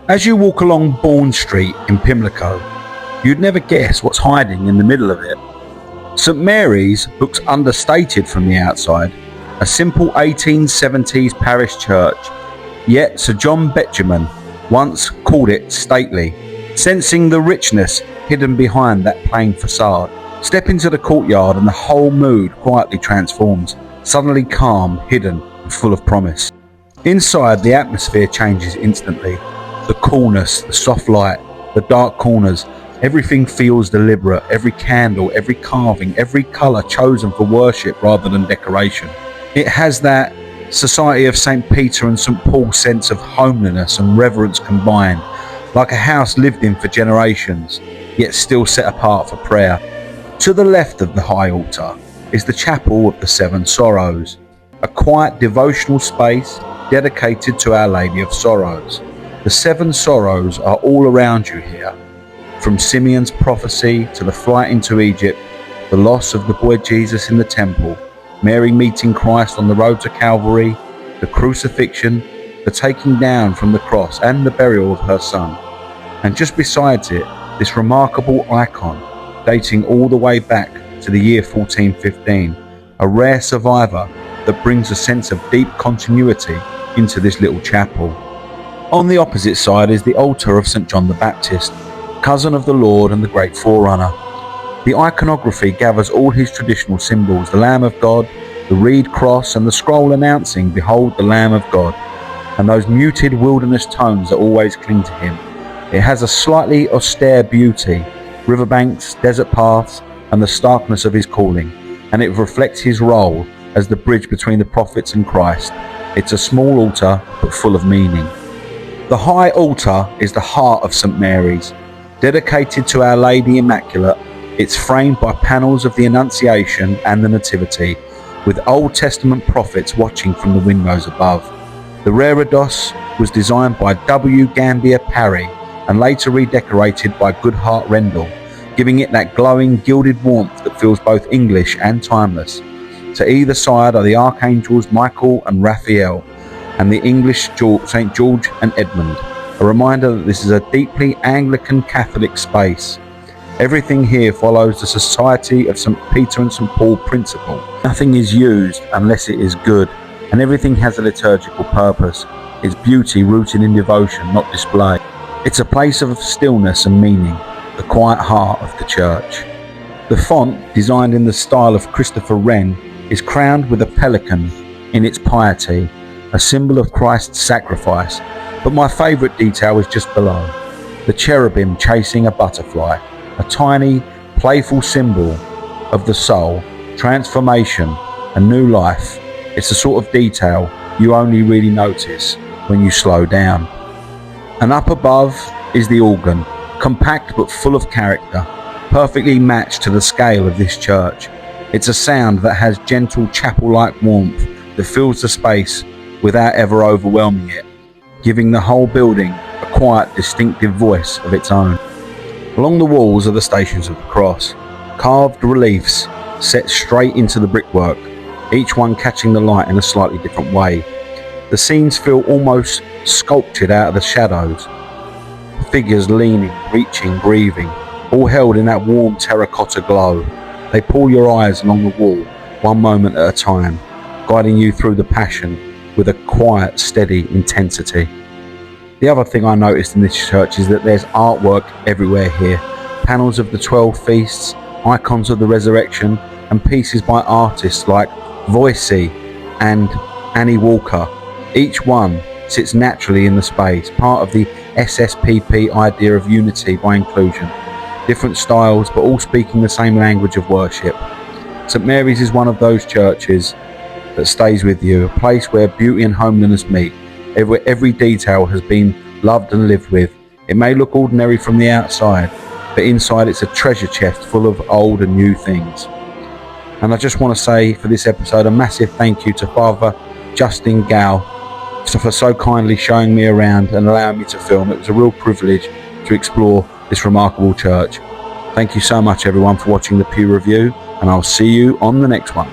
As you walk along Bourne Street in Pimlico, you'd never guess what's hiding in the middle of it. St Mary's looks understated from the outside, a simple 1870s parish church, yet Sir John Betjeman once called it stately, sensing the richness hidden behind that plain facade. Step into the courtyard and the whole mood quietly transforms, suddenly calm, hidden, and full of promise. Inside, the atmosphere changes instantly. The coolness, the soft light, the dark corners, everything feels deliberate, every candle, every carving, every colour chosen for worship rather than decoration. It has that Society of St Peter and St Paul sense of homeliness and reverence combined, like a house lived in for generations, yet still set apart for prayer. To the left of the high altar is the Chapel of the Seven Sorrows, a quiet devotional space dedicated to Our Lady of Sorrows. The Seven Sorrows are all around you here, from Simeon's prophecy to the flight into Egypt, the loss of the boy Jesus in the temple, Mary meeting Christ on the road to Calvary, the crucifixion, the taking down from the cross and the burial of her son. And just beside it, this remarkable icon dating all the way back to the year 1415, a rare survivor that brings a sense of deep continuity into this little chapel. On the opposite side is the altar of St John the Baptist, cousin of the Lord and the great forerunner. The iconography gathers all his traditional symbols, the Lamb of God, the reed cross and the scroll announcing, "Behold the Lamb of God," and those muted wilderness tones that always cling to him. It has a slightly austere beauty, riverbanks, desert paths, and the starkness of his calling, and it reflects his role as the bridge between the prophets and Christ. It's a small altar, but full of meaning. The high altar is the heart of St Mary's. Dedicated to Our Lady Immaculate, it's framed by panels of the Annunciation and the Nativity, with Old Testament prophets watching from the windows above. The reredos was designed by W. Gambier-Parry and later redecorated by Goodhart-Rendel, giving it that glowing gilded warmth that feels both English and timeless. To either side are the archangels Michael and Raphael, and the English St George and Edmund, a reminder that this is a deeply Anglo-Catholic space. Everything here follows the Society of St Peter and St Paul principle. Nothing is used unless it is good, and everything has a liturgical purpose. Its beauty rooted in devotion, not display. It's a place of stillness and meaning, the quiet heart of the church. The font, designed in the style of Christopher Wren, is crowned with a pelican in its piety, a symbol of Christ's sacrifice, but my favourite detail is just below. The cherubim chasing a butterfly, a tiny, playful symbol of the soul, transformation, and new life. It's the sort of detail you only really notice when you slow down. And up above is the organ, compact but full of character, perfectly matched to the scale of this church. It's a sound that has gentle chapel-like warmth that fills the space without ever overwhelming it, giving the whole building a quiet, distinctive voice of its own. Along the walls are the Stations of the Cross, carved reliefs set straight into the brickwork, each one catching the light in a slightly different way. The scenes feel almost sculptured out of the shadows, figures leaning, reaching, breathing, all held in that warm terracotta glow. They pull your eyes along the wall, one moment at a time, guiding you through the Passion with a quiet, steady intensity. The other thing I noticed in this church is that there's artwork everywhere here. Panels of the 12 feasts, icons of the resurrection, and pieces by artists like Voysey and Annie Walker. Each one sits naturally in the space, part of the SSPP idea of unity by inclusion. Different styles, but all speaking the same language of worship. St Mary's is one of those churches that stays with you, a place where beauty and homeliness meet, where every detail has been loved and lived with. It may look ordinary from the outside, but inside it's a treasure chest full of old and new things. And I just want to say for this episode a massive thank you to Father Justin Gow for so kindly showing me around and allowing me to film. It was a real privilege to explore this remarkable church. Thank you so much everyone for watching the Pew Review, and I'll see you on the next one.